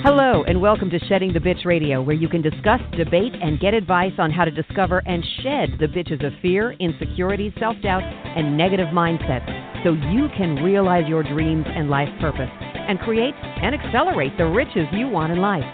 Hello, and welcome to Shedding the Bitch Radio, where you can discuss, debate, and get advice on how to discover and shed the bitches of fear, insecurity, self-doubt, and negative mindsets so you can realize your dreams and life purpose and create and accelerate the riches you want in life.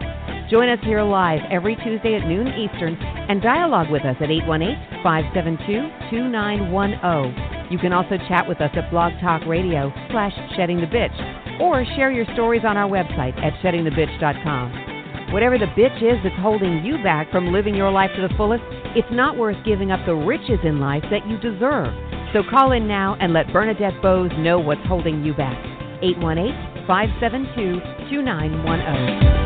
Join us here live every Tuesday at noon Eastern and dialogue with us at 818-572-2910. You can also chat with us at Blog Talk Radio /SheddingTheBitch or share your stories on our website at sheddingthebitch.com. Whatever the bitch is that's holding you back from living your life to the fullest, it's not worth giving up the riches in life that you deserve. So call in now and let Bernadette Bowes know what's holding you back. 818-572-2910.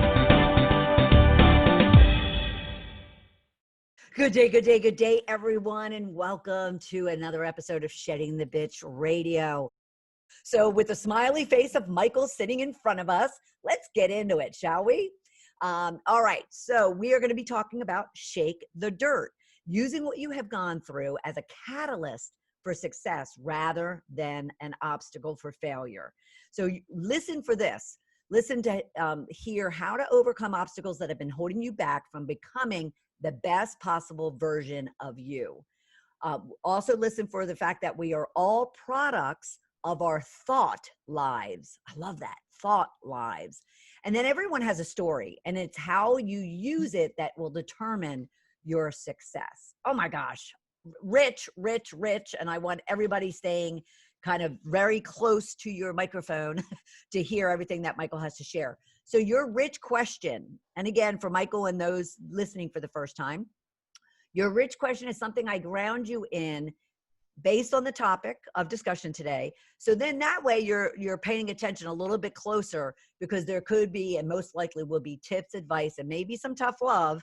Good day, everyone, and welcome to another episode of Shedding the Bitch Radio. So with the smiley face of Michael sitting in front of us, let's get into it, shall we? All right, so we are going to be talking about shake the dirt, using what you have gone through as a catalyst for success rather than an obstacle for failure. So listen for this. Listen to hear how to overcome obstacles that have been holding you back from becoming the best possible version of you. Also listen for the fact that we are all products of our thought lives. I love that, thought lives. And then everyone has a story, and it's how you use it that will determine your success. Oh my gosh, rich. And I want everybody staying kind of very close to your microphone to hear everything that Michael has to share. So your rich question, and again, for Michael and those listening for the first time, your rich question is something I ground you in based on the topic of discussion today. So then that way you're paying attention a little bit closer, because there could be, and most likely will be, tips, advice, and maybe some tough love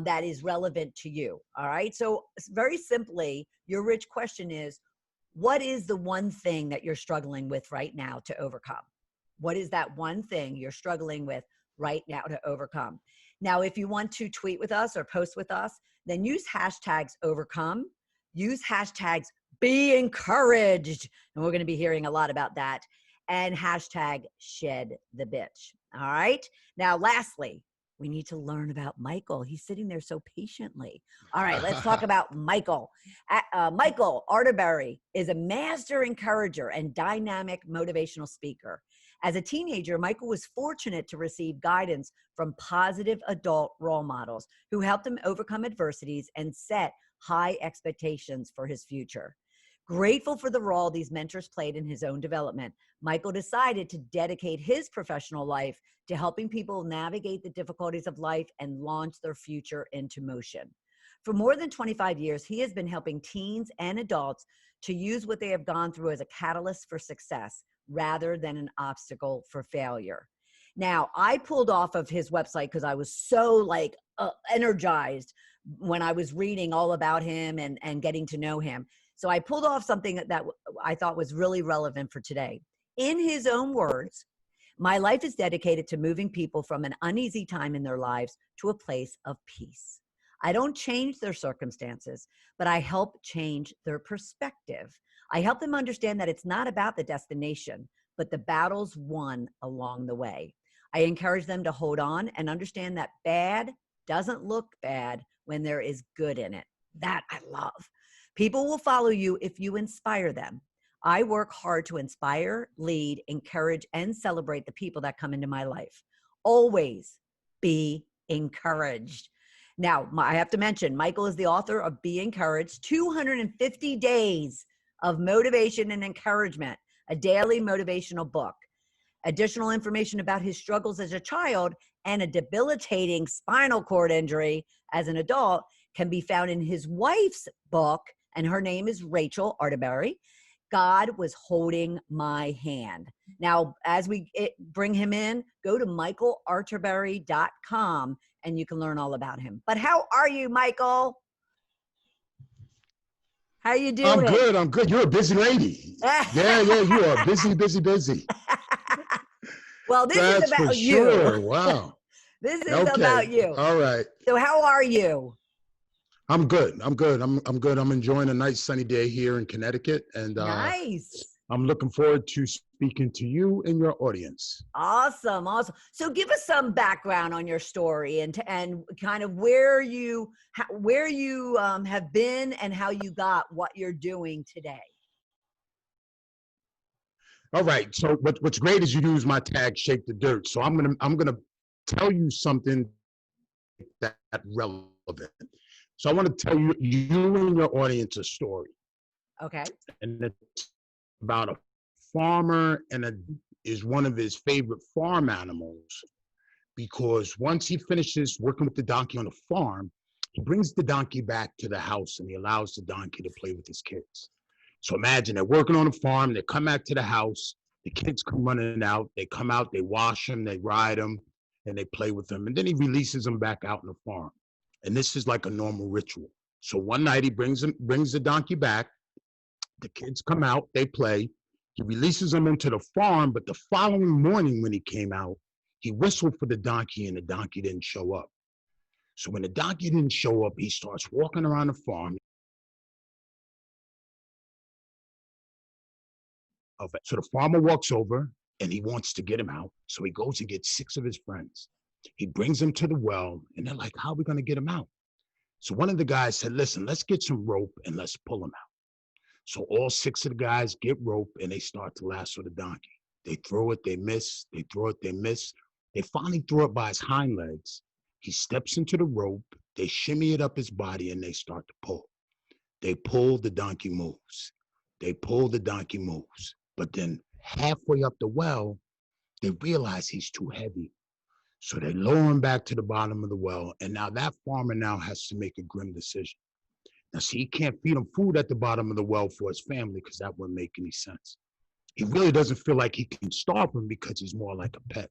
that is relevant to you. All right. So very simply, your rich question is, what is the one thing that you're struggling with right now to overcome? What is that one thing you're struggling with right now to overcome? Now, if you want to tweet with us or post with us, then use hashtags overcome. Use hashtags be encouraged. And we're going to be hearing a lot about that. And hashtag shed the bitch. All right. Now, lastly, we need to learn about Michael. He's sitting there so patiently. All right, let's talk about Michael. Michael Arterberry is a master encourager and dynamic motivational speaker. As a teenager, Michael was fortunate to receive guidance from positive adult role models who helped him overcome adversities and set high expectations for his future. Grateful for the role these mentors played in his own development, Michael decided to dedicate his professional life to helping people navigate the difficulties of life and launch their future into motion. For more than 25 years, he has been helping teens and adults to use what they have gone through as a catalyst for success rather than an obstacle for failure. Now, I pulled off of his website because I was so energized when I was reading all about him and getting to know him. So I pulled off something that I thought was really relevant for today. In his own words, my life is dedicated to moving people from an uneasy time in their lives to a place of peace. I don't change their circumstances, but I help change their perspective. I help them understand that it's not about the destination, but the battles won along the way. I encourage them to hold on and understand that bad doesn't look bad when there is good in it. That I love. People will follow you if you inspire them. I work hard to inspire, lead, encourage, and celebrate the people that come into my life. Always be encouraged. Now, I have to mention, Michael is the author of Be Encouraged, 250 Days of Motivation and Encouragement, a daily motivational book. Additional information about his struggles as a child and a debilitating spinal cord injury as an adult can be found in his wife's book, and her name is Rachel Arterberry. God Was Holding My Hand. Now, as we bring him in, go to michaelarterberry.com and you can learn all about him. But how are you, Michael? How you doing? I'm good. You're a busy lady. Yeah, you are busy. Well, this is about you. Sure. Wow. This is about you. All right. So how are you? I'm good. I'm good. I'm enjoying a nice sunny day here in Connecticut. And nice. I'm looking forward to speaking to you and your audience. Awesome. So give us some background on your story and kind of where you have been and how you got what you're doing today. All right. So what's great is you use my tag, Shake the Dirt. So I'm gonna tell you something that's relevant. So I want to tell you and your audience a story. Okay. And it's about a farmer is one of his favorite farm animals, because once he finishes working with the donkey on the farm, he brings the donkey back to the house and he allows the donkey to play with his kids. So imagine they're working on the farm, they come back to the house, the kids come running out, they come out, they wash them, they ride them, and they play with them. And then he releases them back out in the farm. And this is like a normal ritual. So one night he brings the donkey back, the kids come out, they play, he releases them into the farm, but the following morning when he came out, he whistled for the donkey and the donkey didn't show up. So when the donkey didn't show up, he starts walking around the farm. So the farmer walks over and he wants to get him out. So he goes and gets 6 of his friends. He brings them to the well and they're like, how are we going to get him out? So one of the guys said, listen, let's get some rope and let's pull him out. So all 6 of the guys get rope and they start to lasso the donkey. They throw it, they miss, they throw it, they miss. They finally throw it by his hind legs. He steps into the rope, they shimmy it up his body and they start to pull. They pull, the donkey moves. They pull, the donkey moves. But then halfway up the well, they realize he's too heavy. So they lower him back to the bottom of the well. And now that farmer now has to make a grim decision. Now, see, he can't feed him food at the bottom of the well for his family because that wouldn't make any sense. He really doesn't feel like he can starve him because he's more like a pet.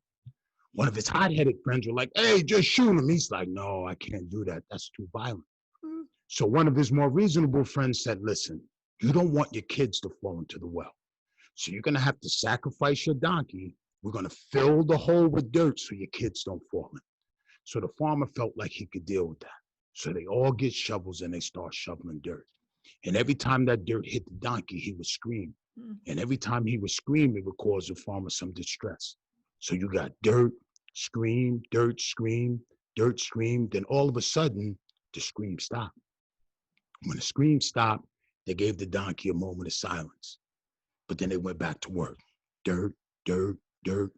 One of his hot-headed friends were like, hey, just shoot him. He's like, no, I can't do that. That's too violent. So one of his more reasonable friends said, listen, you don't want your kids to fall into the well. So you're going to have to sacrifice your donkey. We're going to fill the hole with dirt so your kids don't fall in. So the farmer felt like he could deal with that. So they all get shovels and they start shoveling dirt. And every time that dirt hit the donkey, he would scream. And every time he would scream, it would cause the farmer some distress. So you got dirt, scream, dirt, scream, dirt, scream. Then all of a sudden, the scream stopped. When the scream stopped, they gave the donkey a moment of silence. But then they went back to work. Dirt, dirt, dirt.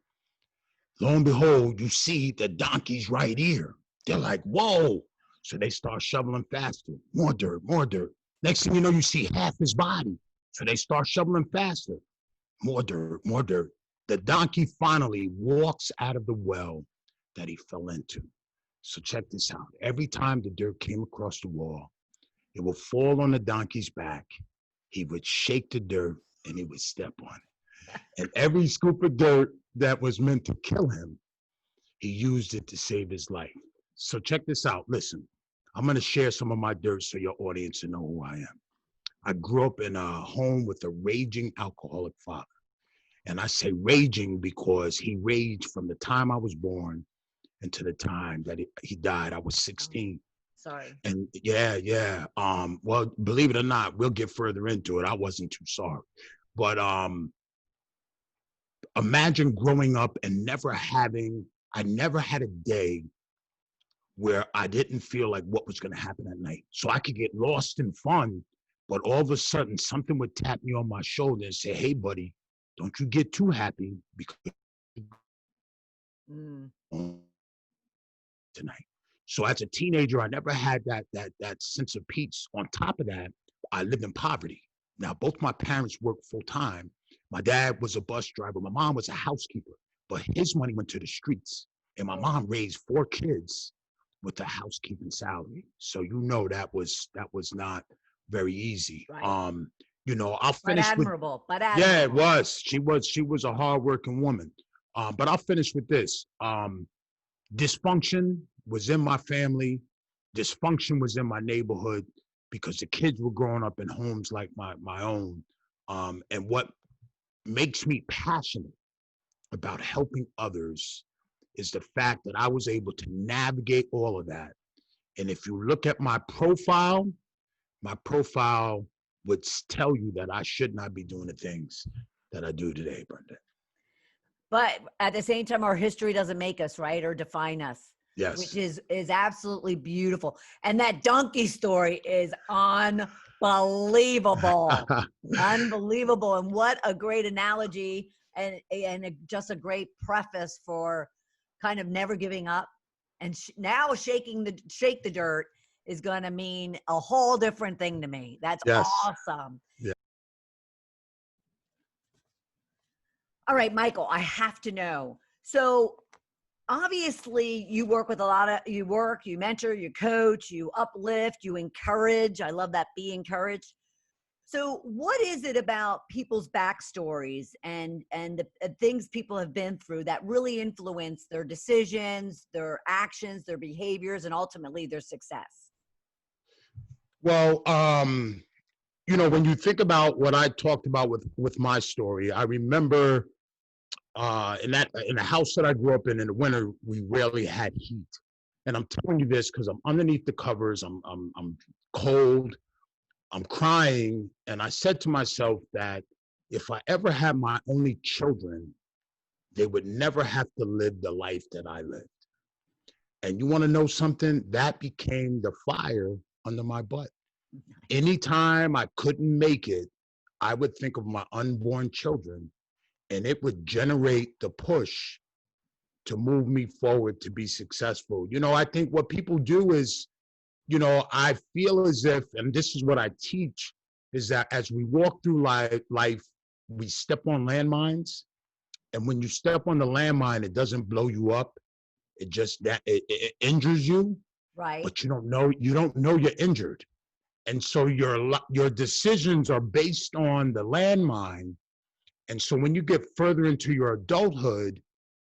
Lo and behold, you see the donkey's right ear. They're like, whoa. So they start shoveling faster. More dirt, more dirt. Next thing you know, you see half his body. So they start shoveling faster. More dirt, more dirt. The donkey finally walks out of the well that he fell into. So check this out. Every time the dirt came across the wall, it would fall on the donkey's back. He would shake the dirt and he would step on it. And every scoop of dirt that was meant to kill him, he used it to save his life. So check this out. Listen, I'm going to share some of my dirt so your audience will know who I am. I grew up in a home with a raging alcoholic father. And I say raging because he raged from the time I was born until the time that he died. I was 16. Sorry. And yeah. Well, believe it or not, we'll get further into it. I wasn't too sorry. But imagine growing up and I never had a day where I didn't feel like what was going to happen at night. So I could get lost in fun, but all of a sudden something would tap me on my shoulder and say, hey, buddy, don't you get too happy because tonight. So as a teenager, I never had that sense of peace. On top of that, I lived in poverty. Now, both my parents worked full time. My dad was a bus driver. My mom was a housekeeper, but his money went to the streets. And my mom raised 4 kids with a housekeeping salary. So that was not very easy. Right. I'll finish but admirable. Yeah, it was. She was a hardworking woman. But I'll finish with this. Dysfunction was in my family. Dysfunction was in my neighborhood because the kids were growing up in homes like my own. And what makes me passionate about helping others is the fact that I was able to navigate all of that. And if you look at my profile would tell you that I should not be doing the things that I do today, Brenda. But at the same time, our history doesn't make us, right, or define us. Yes. Which is absolutely beautiful. And that donkey story is unbelievable. Unbelievable. And what a great analogy and just a great preface for kind of never giving up. And now shake the dirt is going to mean a whole different thing to me. That's awesome. Yeah. All right, Michael, I have to know. So obviously you work with you mentor, you coach, you uplift, you encourage. I love that, be encouraged. So what is it about people's backstories and the things people have been through that really influence their decisions, their actions, their behaviors, and ultimately their success? Well, when you think about what I talked about with my story, I remember in the house that I grew up in the winter, we rarely had heat. And I'm telling you this because I'm underneath the covers, I'm cold, I'm crying. And I said to myself that if I ever had my only children, they would never have to live the life that I lived. And you want to know something? That became the fire under my butt. Anytime I couldn't make it, I would think of my unborn children, and it would generate the push to move me forward to be successful. I think what people do is, I feel as if, and this is what I teach, is that as we walk through life, we step on landmines. And when you step on the landmine, it doesn't blow you up. It injures you. Right. But you don't know you're injured. And so your decisions are based on the landmine. And so when you get further into your adulthood,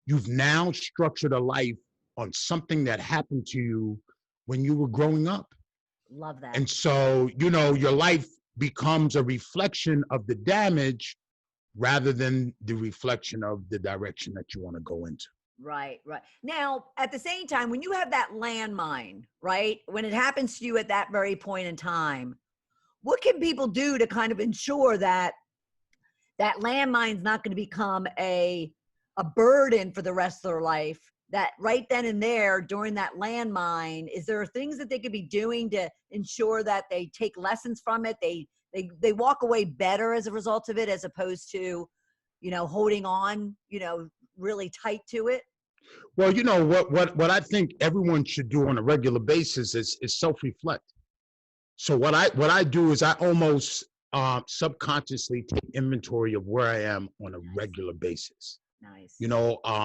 you've now structured a life on something that happened to you when you were growing up. Love that. And so, your life becomes a reflection of the damage rather than the reflection of the direction that you want to go into. Right. Now, at the same time, when you have that landmine, right, when it happens to you at that very point in time, what can people do to kind of ensure that that landmine's not going to become a burden for the rest of their life? That right then and there during that landmine, is there things that they could be doing to ensure that they take lessons from it? They walk away better as a result of it, as opposed to, holding on, really tight to it? Well, what I think everyone should do on a regular basis is self-reflect. So what I do is I almost subconsciously take inventory of where I am on a regular basis. Nice.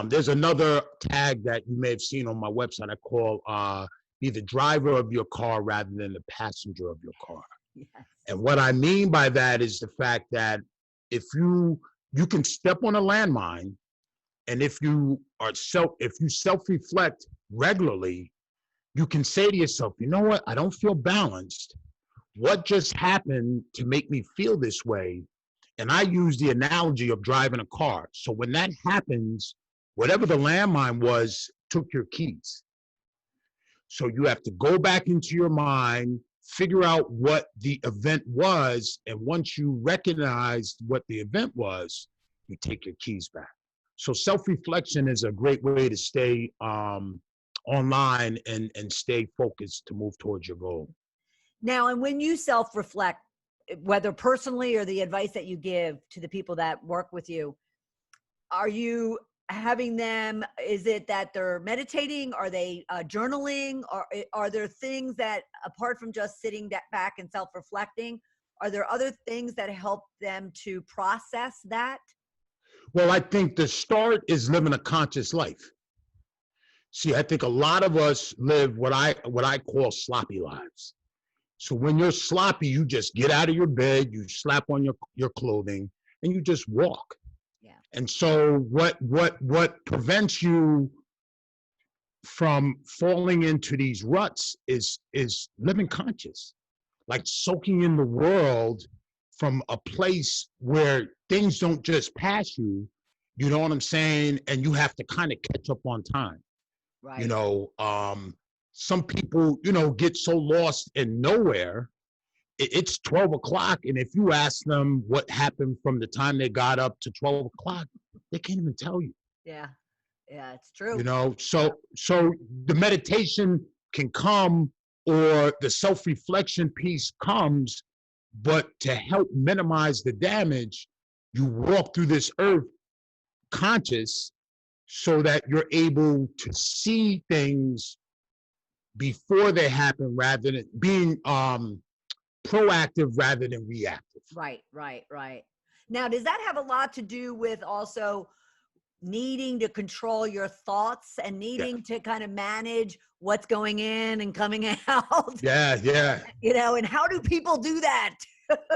There's another tag that you may have seen on my website I call be the driver of your car rather than the passenger of your car. Yes. And what I mean by that is the fact that if you can step on a landmine, and if you self-reflect regularly, you can say to yourself, you know what? I don't feel balanced. What just happened to make me feel this way? And I use the analogy of driving a car. So when that happens, whatever the landmine was took your keys. So you have to go back into your mind, figure out what the event was. And once you recognize what the event was, you take your keys back. So self-reflection is a great way to stay online and stay focused to move towards your goal. Now, and when you self-reflect, whether personally or the advice that you give to the people that work with you, are you having them, is it that they're meditating? Are they journaling? Or are there things that, apart from just sitting back and self-reflecting, are there other things that help them to process that? Well, I think the start is living a conscious life. See, I think a lot of us live what I call sloppy lives. So when you're sloppy, you just get out of your bed, you slap on your clothing, and you just walk. Yeah. And so what prevents you from falling into these ruts is living conscious, like soaking in the world from a place where things don't just pass you, you know what I'm saying? And you have to kind of catch up on time. Right. Some people, get so lost in nowhere it's 12 o'clock. And if you ask them what happened from the time they got up to 12 o'clock, they can't even tell you. Yeah. Yeah, it's true. You know, so the meditation can come, or the self-reflection piece comes, but to help minimize the damage, you walk through this earth conscious so that you're able to see things before they happen, rather than being proactive rather than reactive. Right. Now, does that have a lot to do with also needing to control your thoughts and needing to kind of manage what's going in and coming out? Yeah. You know, and how do people do that?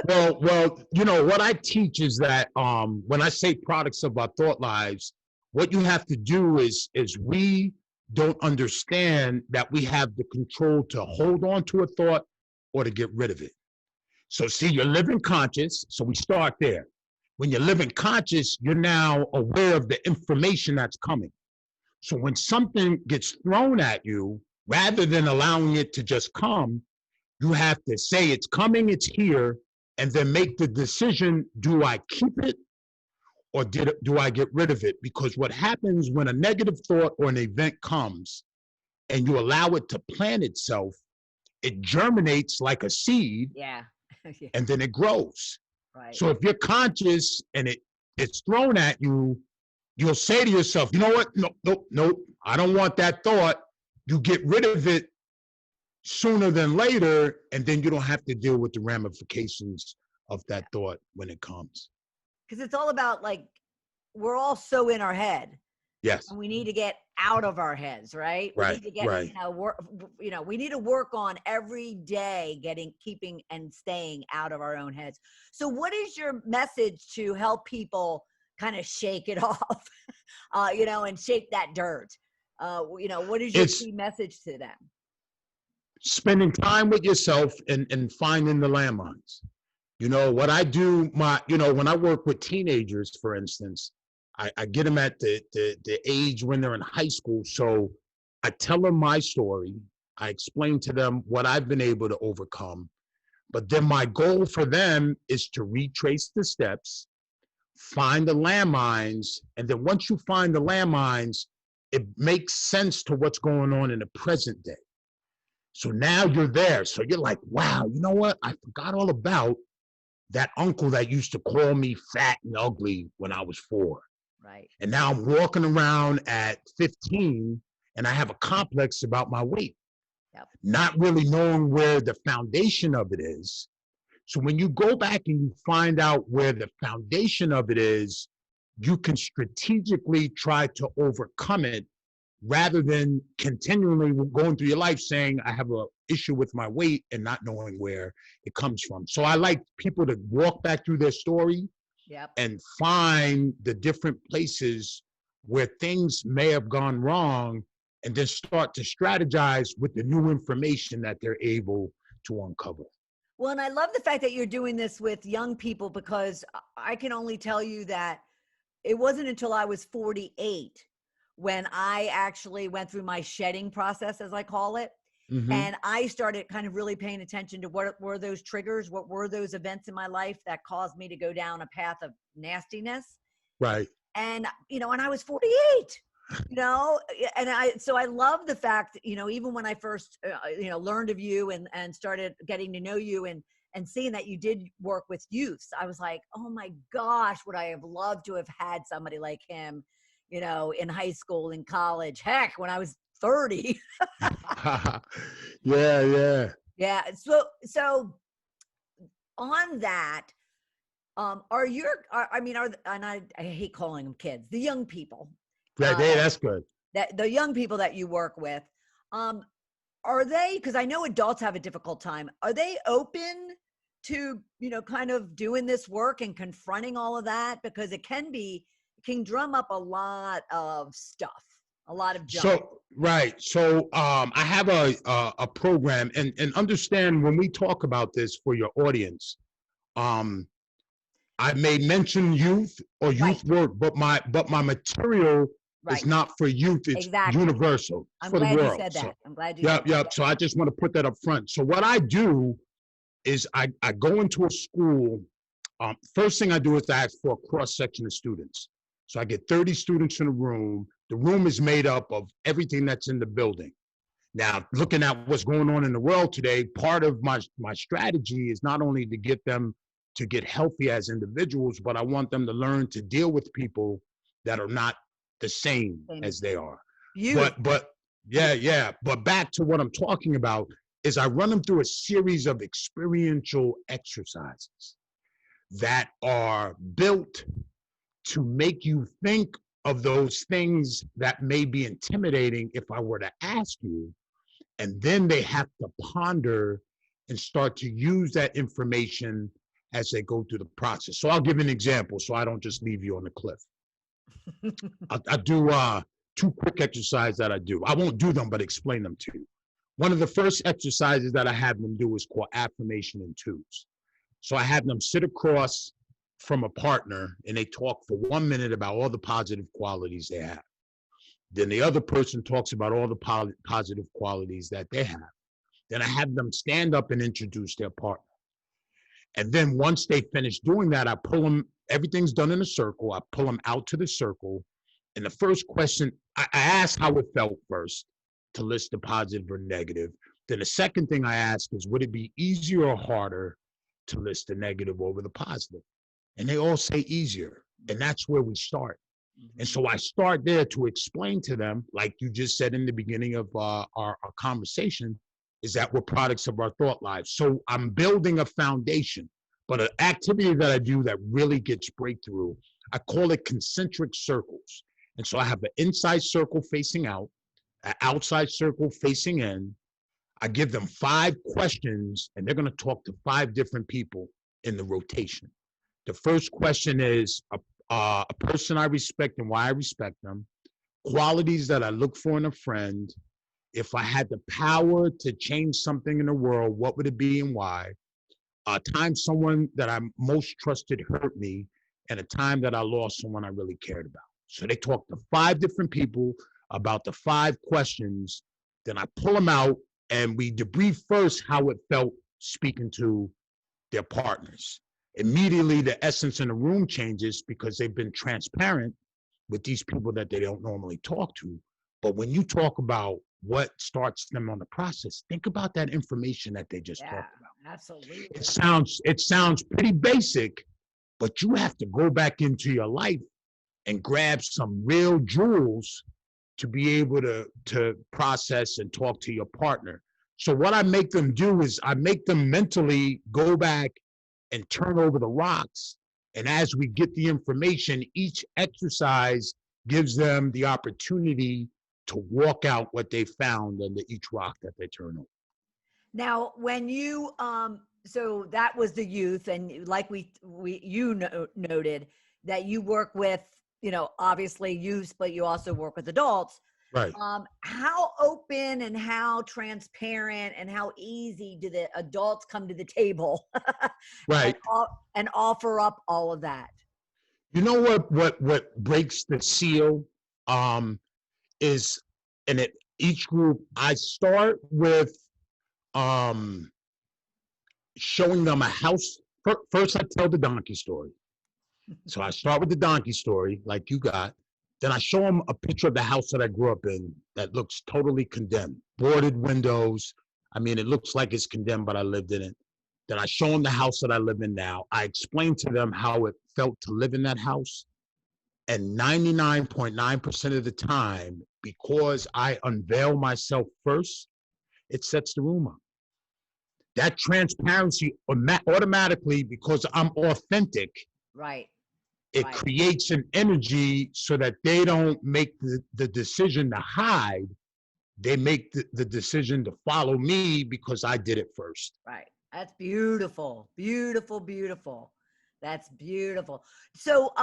Well, you know, what I teach is that when I say products of our thought lives, what you have to do is we don't understand that we have the control to hold on to a thought or to get rid of it. So see, you're living conscious, so we start there. When you're living conscious, you're now aware of the information that's coming. So when something gets thrown at you, rather than allowing it to just come, you have to say it's coming, it's here, and then make the decision, do I keep it or do I get rid of it? Because what happens when a negative thought or an event comes and you allow it to plant itself, it germinates like a seed. Yeah. And then it grows. Right. So if you're conscious and it's thrown at you, you'll say to yourself, you know what? Nope. I don't want that thought. You get rid of it sooner than later, and then you don't have to deal with the ramifications of that thought when it comes. Because it's all about, like, we're all so in our head. Yes. And we need to get out of our heads, right? We need to get, we need to work on every day keeping and staying out of our own heads. So what is your message to help people kind of shake it off, and shake that dirt? What is your key message to them? Spending time with yourself and finding the landmines. You know, what I do, when I work with teenagers, for instance, I get them at the age when they're in high school. So I tell them my story. I explain to them what I've been able to overcome. But then my goal for them is to retrace the steps, find the landmines. And then once you find the landmines, it makes sense to what's going on in the present day. So now you're there. So you're like, wow, you know what? I forgot all about that uncle that used to call me fat and ugly when I was 4. Right. And now I'm walking around at 15 and I have a complex about my weight, not really knowing where the foundation of it is. So when you go back and you find out where the foundation of it is, you can strategically try to overcome it rather than continually going through your life saying, I have an issue with my weight and not knowing where it comes from. So I like people to walk back through their story and find the different places where things may have gone wrong and then start to strategize with the new information that they're able to uncover. Well, and I love the fact that you're doing this with young people, because I can only tell you that it wasn't until I was 48 when I actually went through my shedding process, as I call it. Mm-hmm. And I started kind of really paying attention to what were those triggers, what were those events in my life that caused me to go down a path of nastiness. Right. And, and I was 48, and so I love the fact, even when I first, learned of you and started getting to know you and seeing that you did work with youths, I was like, oh my gosh, would I have loved to have had somebody like him, in high school, in college, heck, when I was 30. Yeah. So on that, and I hate calling them kids, the young people. That's good. That the young people that you work with, are they, because I know adults have a difficult time, are they open to, kind of doing this work and confronting all of that? Because it can drum up a lot of stuff, a lot of junk. So I have a program, and understand when we talk about this for your audience, I may mention youth or youth work, but my material is not for youth. It's universal. I'm for glad the world. You said that. So, I'm glad you said that. So I just want to put that up front. So what I do is I go into a school. First thing I do is I ask for a cross section of students. So I get 30 students in a room. The room is made up of everything that's in the building. Now, looking at what's going on in the world today, part of my strategy is not only to get them to get healthy as individuals, but I want them to learn to deal with people that are not the same as they are. But yeah. But back to what I'm talking about is I run them through a series of experiential exercises that are built to make you think of those things that may be intimidating if I were to ask you. And then they have to ponder and start to use that information as they go through the process. So I'll give an example so I don't just leave you on the cliff. I do two quick exercises that I do. I won't do them, but explain them to you. One of the first exercises that I have them do is called affirmation in twos. So I have them sit across from a partner and they talk for 1 minute about all the positive qualities they have. Then the other person talks about all the positive qualities that they have. Then I have them stand up and introduce their partner. And then once they finish doing that, I pull them, everything's done in a circle. I pull them out to the circle. And the first question, I ask how it felt first to list the positive or negative. Then the second thing I ask is, would it be easier or harder to list the negative over the positive? And they all say easier. And that's where we start. And so I start there to explain to them, like you just said in the beginning of our conversation, is that we're products of our thought lives. So I'm building a foundation, but an activity that I do that really gets breakthrough, I call it concentric circles. And so I have an inside circle facing out, an outside circle facing in. I give them 5 questions, and they're going to talk to 5 different people in the rotation. The first question is a person I respect and why I respect them, qualities that I look for in a friend. If I had the power to change something in the world, what would it be and why? A time someone that I most trusted hurt me, and a time that I lost someone I really cared about. So they talk to 5 different people about the 5 questions. Then I pull them out and we debrief first how it felt speaking to their partners. Immediately, the essence in the room changes because they've been transparent with these people that they don't normally talk to. But when you talk about what starts them on the process, think about that information that they just talked about. Absolutely. It sounds pretty basic, but you have to go back into your life and grab some real jewels to be able to process and talk to your partner. So what I make them do is I make them mentally go back and turn over the rocks. And as we get the information, each exercise gives them the opportunity to walk out what they found under each rock that they turn over. Now, when you, so that was the youth, and like noted that you work with, obviously youth, but you also work with adults. Right. How open and how transparent and how easy do the adults come to the table Right. and offer up all of that? You know what breaks the seal is, and each group, I start with showing them a house. First, I tell the donkey story. So I start with the donkey story, like you got. Then I show them a picture of the house that I grew up in that looks totally condemned. Boarded windows. I mean, it looks like it's condemned, but I lived in it. Then I show them the house that I live in now. I explain to them how it felt to live in that house. And 99.9% of the time, because I unveil myself first, it sets the room up. That transparency automatically, because I'm authentic. Right. It creates an energy so that they don't make the decision to hide. They make the decision to follow me because I did it first. Right. That's beautiful. Beautiful, beautiful. That's beautiful. So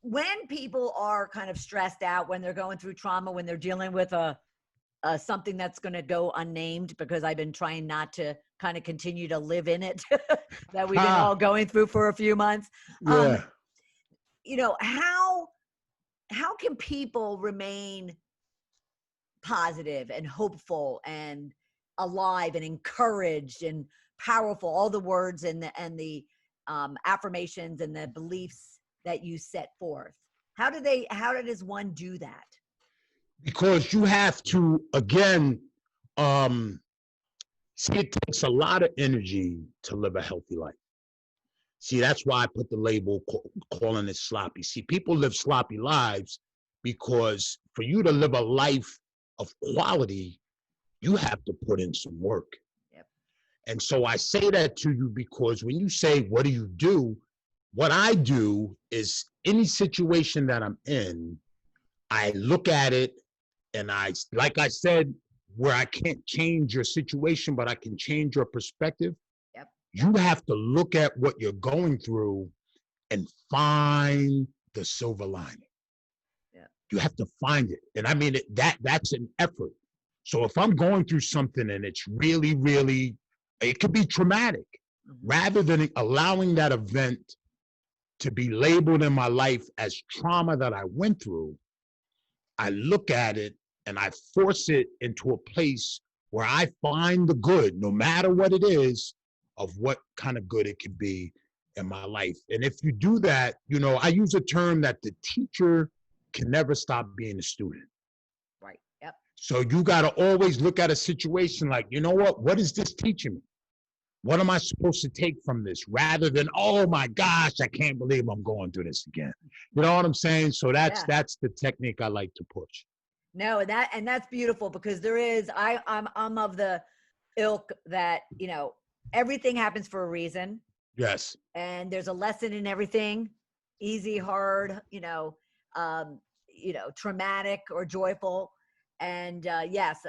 when people are kind of stressed out, when they're going through trauma, when they're dealing with something that's going to go unnamed, because I've been trying not to kind of continue to live in it that we've been all going through for a few months. Yeah. How can people remain positive and hopeful and alive and encouraged and powerful, all the words and the affirmations and the beliefs that you set forth. How does one do that? Because you have to, again, see, it takes a lot of energy to live a healthy life. See, that's why I put the label calling it sloppy. See, people live sloppy lives because for you to live a life of quality, you have to put in some work. Yep. And so I say that to you because when you say, what do you do? What I do is any situation that I'm in, I look at it and like I said, where I can't change your situation, but I can change your perspective. Yep. You have to look at what you're going through and find the silver lining. Yep. You have to find it. And I mean, that's an effort. So if I'm going through something and it's really, really, it could be traumatic, rather than allowing that event to be labeled in my life as trauma that I went through, I look at it and I force it into a place where I find the good, no matter what it is, of what kind of good it could be in my life. And if you do that, you know, I use a term that the teacher can never stop being a student. Right. Yep. So you got to always look at a situation like, you know what is this teaching me? What am I supposed to take from this? Rather than, oh my gosh, I can't believe I'm going through this again. You know what I'm saying? So that's the technique I like to push. No, and that's beautiful, because there is, I'm of the ilk that, you know, everything happens for a reason. Yes. And there's a lesson in everything, easy, hard, traumatic or joyful. And yes,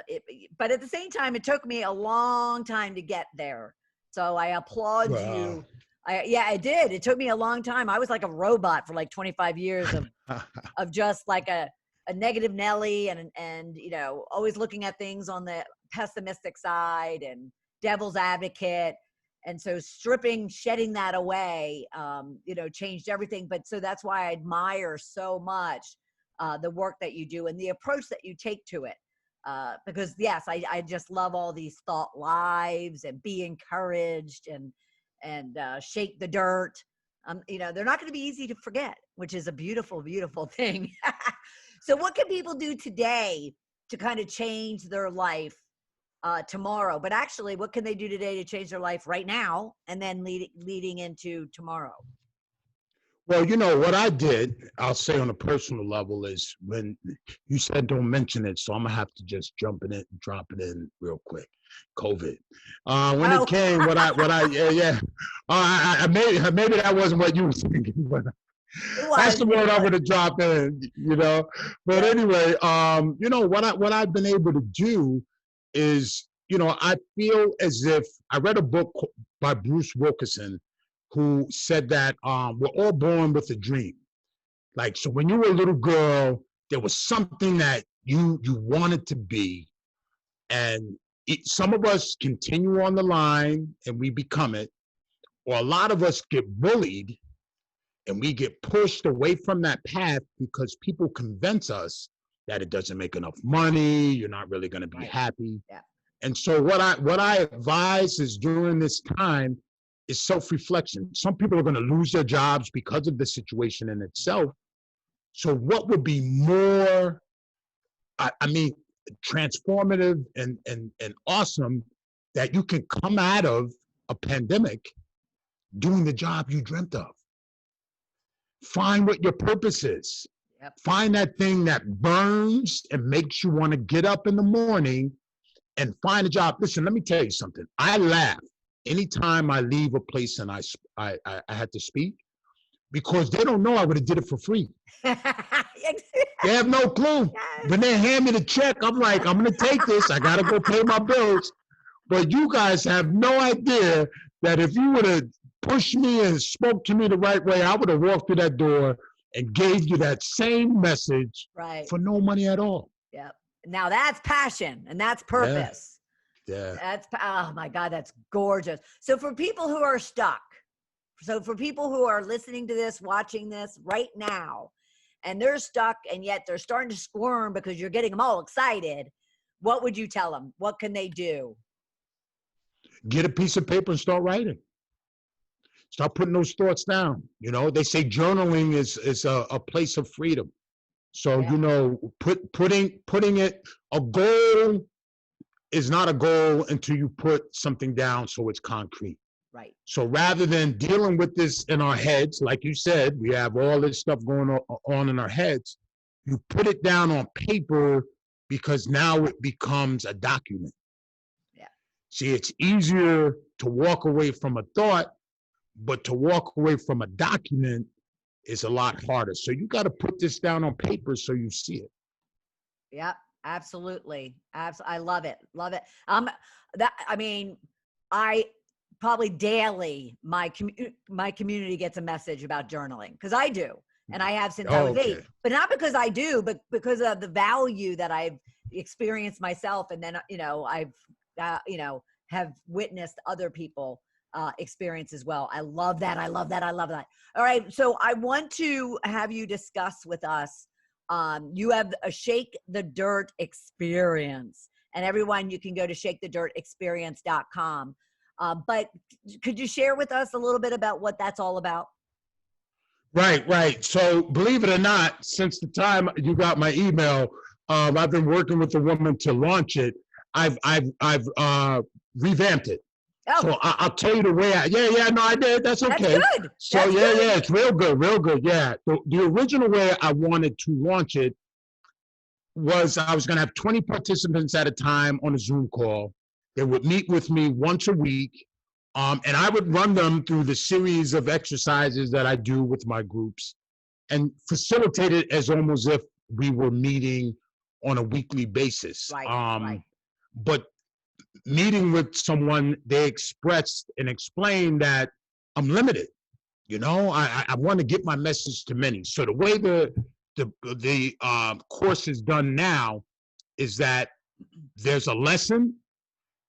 but at the same time, it took me a long time to get there. So I applaud you. I did. It took me a long time. I was like a robot for like 25 years of just like a negative Nelly and, you know, always looking at things on the pessimistic side and devil's advocate. And so shedding that away, changed everything. But so that's why I admire so much the work that you do and the approach that you take to it. Because yes, I just love all these thought lives and be encouraged and shake the dirt. They're not going to be easy to forget, which is a beautiful, beautiful thing. So what can people do today to kind of change their life tomorrow? But actually, what can they do today to change their life right now and then leading into tomorrow? Well, you know, what I did, I'll say on a personal level, is when you said don't mention it, so I'm going to have to just drop it in real quick. COVID. When it came, maybe that wasn't what you were thinking, but that's the word I'm going to drop in, you know. But anyway, what I've been able to do is, you know, I feel as if I read a book by Bruce Wilkinson, who said that we're all born with a dream. Like, so when you were a little girl, there was something that you wanted to be. And some of us continue on the line and we become it. Or a lot of us get bullied and we get pushed away from that path because people convince us that it doesn't make enough money, you're not really going to be happy. Yeah. And so what I advise is during this time is self-reflection. Some people are going to lose their jobs because of the situation in itself. So what would be more, transformative and awesome that you can come out of a pandemic doing the job you dreamt of? Find what your purpose is. Yep. Find that thing that burns and makes you want to get up in the morning and find a job. Listen, let me tell you something. I laugh anytime I leave a place and I had to speak, because they don't know I would have did it for free. They have no clue. When they hand me the check, I'm like, I'm going to take this. I got to go pay my bills. But you guys have no idea that if you would have pushed me and spoke to me the right way, I would have walked through that door and gave you that same message for no money at all. Yep. Now that's passion and that's purpose. Yeah. Oh my God, that's gorgeous. So for people who are stuck, so for people who are listening to this, watching this right now, and they're stuck and yet they're starting to squirm because you're getting them all excited, what would you tell them? What can they do? Get a piece of paper and start writing. Start putting those thoughts down. You know, they say journaling is a place of freedom. So, Yeah. you know, putting it, a goal is not a goal until you put something down so it's concrete. Right. So rather than dealing with this in our heads, like you said, we have all this stuff going on in our heads, you put it down on paper because now it becomes a document. Yeah. See, it's easier to walk away from a thought, but to walk away from a document is a lot harder. So you got to put this down on paper so you see it. Yeah, absolutely. I love it. Love it. I probably daily, my community gets a message about journaling, because I do. And I have since I was 8, but not because I do, but because of the value that I've experienced myself. And then, I've, have witnessed other people experience as well. I love that. I love that. I love that. All right. So I want to have you discuss with us. You have a Shake the Dirt experience, and everyone, you can go to shakethedirtexperience.com. But could you share with us a little bit about what that's all about? Right. So believe it or not, since the time you got my email, I've been working with a woman to launch it. I've revamped it. Oh. So I'll tell you the way I did. That's okay. That's good. So That's good. it's real good. Yeah. The original way I wanted to launch it was I was going to have 20 participants at a time on a Zoom call. They would meet with me once a week. And I would run them through the series of exercises that I do with my groups and facilitate it as almost if we were meeting on a weekly basis. Right. But meeting with someone, they expressed and explained that I'm limited. I want to get my message to many. So the way the course is done now is that there's a lesson,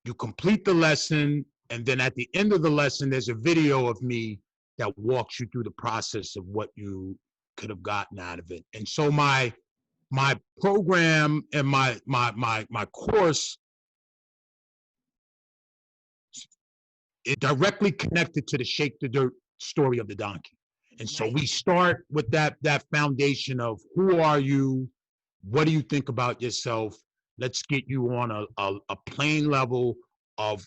you complete the lesson, and then at the end of the lesson, there's a video of me that walks you through the process of what you could have gotten out of it. And so my program and my course is directly connected to the Shake the Dirt story of the donkey. And so we start with that foundation of who are you? What do you think about yourself? Let's get you on a plane level of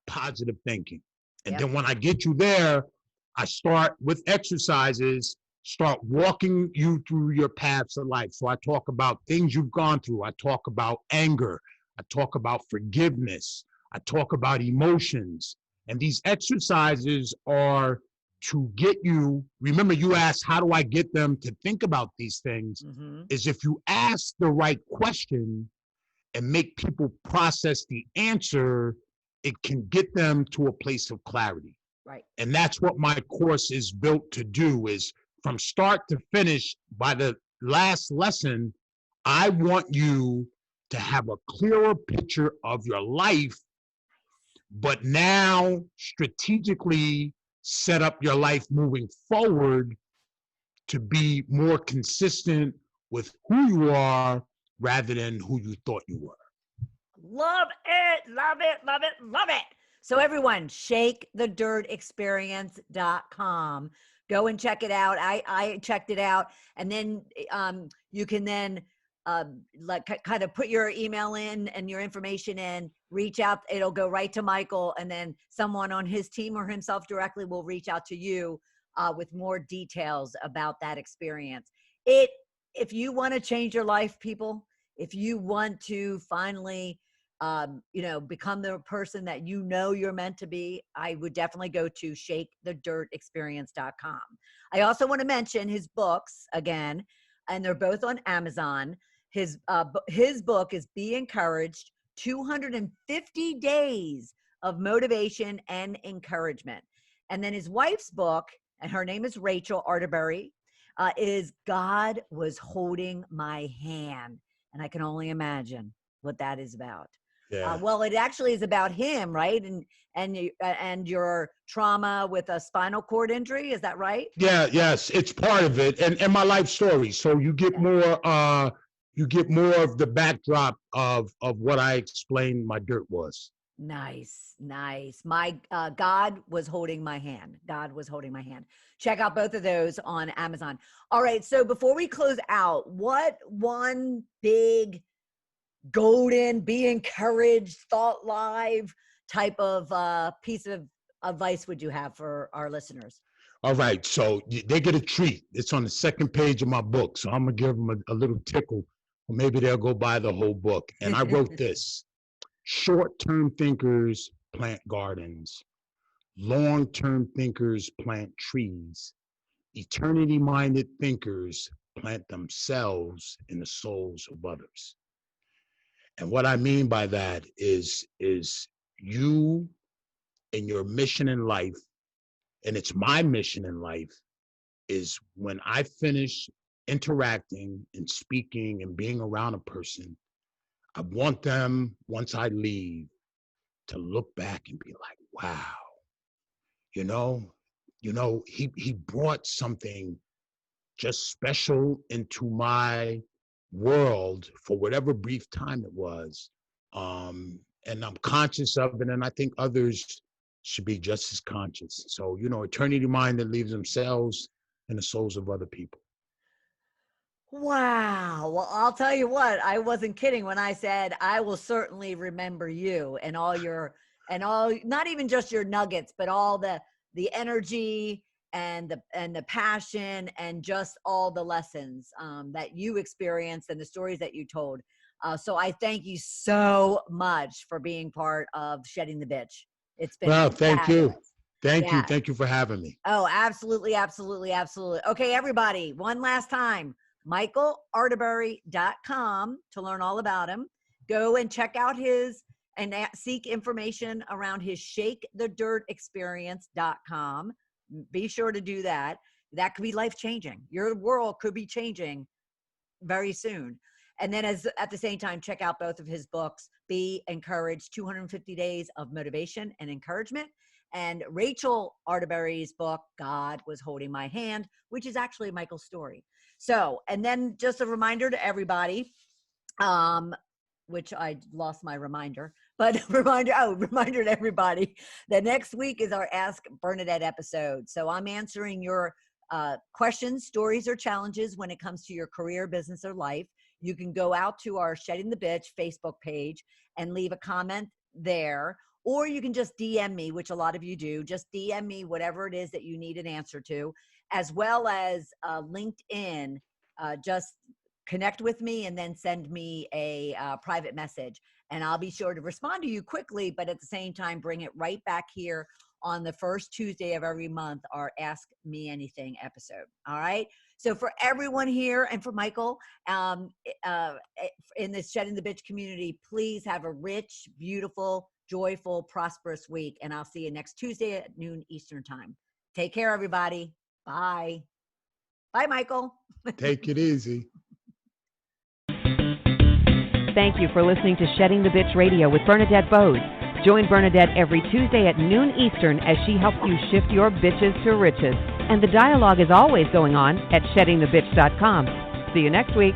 positive thinking. And then when I get you there, I start with exercises, start walking you through your paths of life. So I talk about things you've gone through. I talk about anger. I talk about forgiveness. I talk about emotions. And these exercises are to get you, remember you asked, how do I get them to think about these things? Mm-hmm. Is if you ask the right question and make people process the answer, it can get them to a place of clarity. Right. And that's what my course is built to do, is from start to finish. By the last lesson, I want you to have a clearer picture of your life, but now strategically set up your life moving forward to be more consistent with who you are rather than who you thought you were. Love it. Love it. Love it. Love it. So everyone, shakethedirtexperience.com. Go and check it out. I checked it out. And then you can then kind of put your email in and your information in, reach out. It'll go right to Michael. And then someone on his team or himself directly will reach out to you with more details about that experience. If you want to change your life, people, if you want to finally become the person that you're meant to be, I would definitely go to shakethedirtexperience.com. I also want to mention his books again, and they're both on Amazon. His book is Be Encouraged, 250 Days of Motivation and Encouragement. And then his wife's book, and her name is Rachel Arterberry, is God Was Holding My Hand. And I can only imagine what that is about. Yeah. Well, it actually is about him, right? And your trauma with a spinal cord injury. Is that right? Yeah. Yes, it's part of it, and my life story. So you get more. You get more of the backdrop of what I explained my dirt was. Nice, nice. My God was holding my hand. God was holding my hand. Check out both of those on Amazon. All right. So before we close out, what one big golden, be encouraged, thought live type of piece of advice would you have for our listeners? All right, so they get a treat. It's on the second page of my book, so I'm gonna give them a little tickle, or maybe they'll go buy the whole book. And I wrote this: short-term thinkers plant gardens, long-term thinkers plant trees, eternity-minded thinkers plant themselves in the souls of others. And what I mean by that is you and your mission in life, and it's my mission in life, is when I finish interacting and speaking and being around a person, I want them, once I leave, to look back and be like, wow, you know, he brought something just special into my world for whatever brief time it was. And I'm conscious of it, and I think others should be just as conscious. So, eternity minded leaves themselves in the souls of other people. Wow. Well, I'll tell you what, I wasn't kidding when I said I will certainly remember you and all not even just your nuggets, but all the energy and the passion and just all the lessons that you experienced and the stories that you told. So I thank you so much for being part of Shedding the Bitch. It's been thank you. Thank you. Yeah. Thank you for having me. Oh, absolutely, absolutely, absolutely. Okay, everybody, one last time. MichaelArterberry.com to learn all about him. Go and check out and seek information around his ShakeTheDirtExperience.com. Be sure to do that. That could be life-changing. Your world could be changing very soon. And then at the same time, check out both of his books, Be Encouraged, 250 Days of Motivation and Encouragement, and Rachel Arterberry's book, God Was Holding My Hand, which is actually Michael's story. So, and then just a reminder to everybody, which I lost my reminder, but reminder to everybody that next week is our Ask Bernadette episode. So I'm answering your questions, stories, or challenges when it comes to your career, business, or life. You can go out to our Shedding the Bitch Facebook page and leave a comment there, or you can just DM me, which a lot of you do. Just DM me whatever it is that you need an answer to, as well as LinkedIn. Just connect with me and then send me a private message, and I'll be sure to respond to you quickly, but at the same time, bring it right back here on the first Tuesday of every month, our Ask Me Anything episode. All right. So for everyone here and for Michael in this Shedding the Bitch community, please have a rich, beautiful, joyful, prosperous week. And I'll see you next Tuesday at noon Eastern time. Take care, everybody. Bye. Bye, Michael. Take it easy. Thank you for listening to Shedding the Bitch Radio with Bernadette Bose. Join Bernadette every Tuesday at noon Eastern as she helps you shift your bitches to riches. And the dialogue is always going on at sheddingthebitch.com. See you next week.